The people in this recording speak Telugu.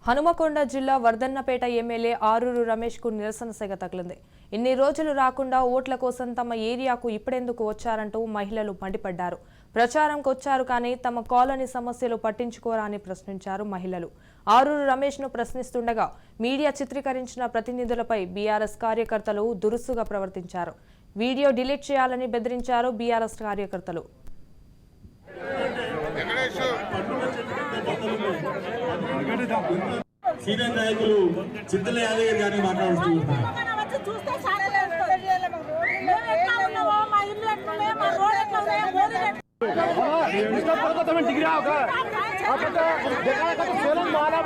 హనుమకొండ జిల్లా వర్ధన్నపేట ఎమ్మెల్యే ఆరూరు రమేష్ కు నిరసన సెగ తగిలింది. ఇన్ని రోజులు రాకుండా ఓట్ల కోసం తమ ఏరియాకు ఇప్పుడెందుకు వచ్చారంటూ మహిళలు మండిపడ్డారు. ప్రచారంకు వచ్చారు కానీ తమ కాలనీ సమస్యలు పట్టించుకోరా అని ప్రశ్నించారు మహిళలు. ఆరూరు రమేష్ ను ప్రశ్నిస్తుండగా మీడియా చిత్రీకరించిన ప్రతినిధులపై బీఆర్ఎస్ కార్యకర్తలు దురుసుగా ప్రవర్తించారు. వీడియో డిలీట్ చేయాలని బెదిరించారు బీఆర్ఎస్ కార్యకర్తలు. సీనియర్ నాయకులు చింతల యాదగిరి గారిని మాట్లాడుతున్నారు. మాలా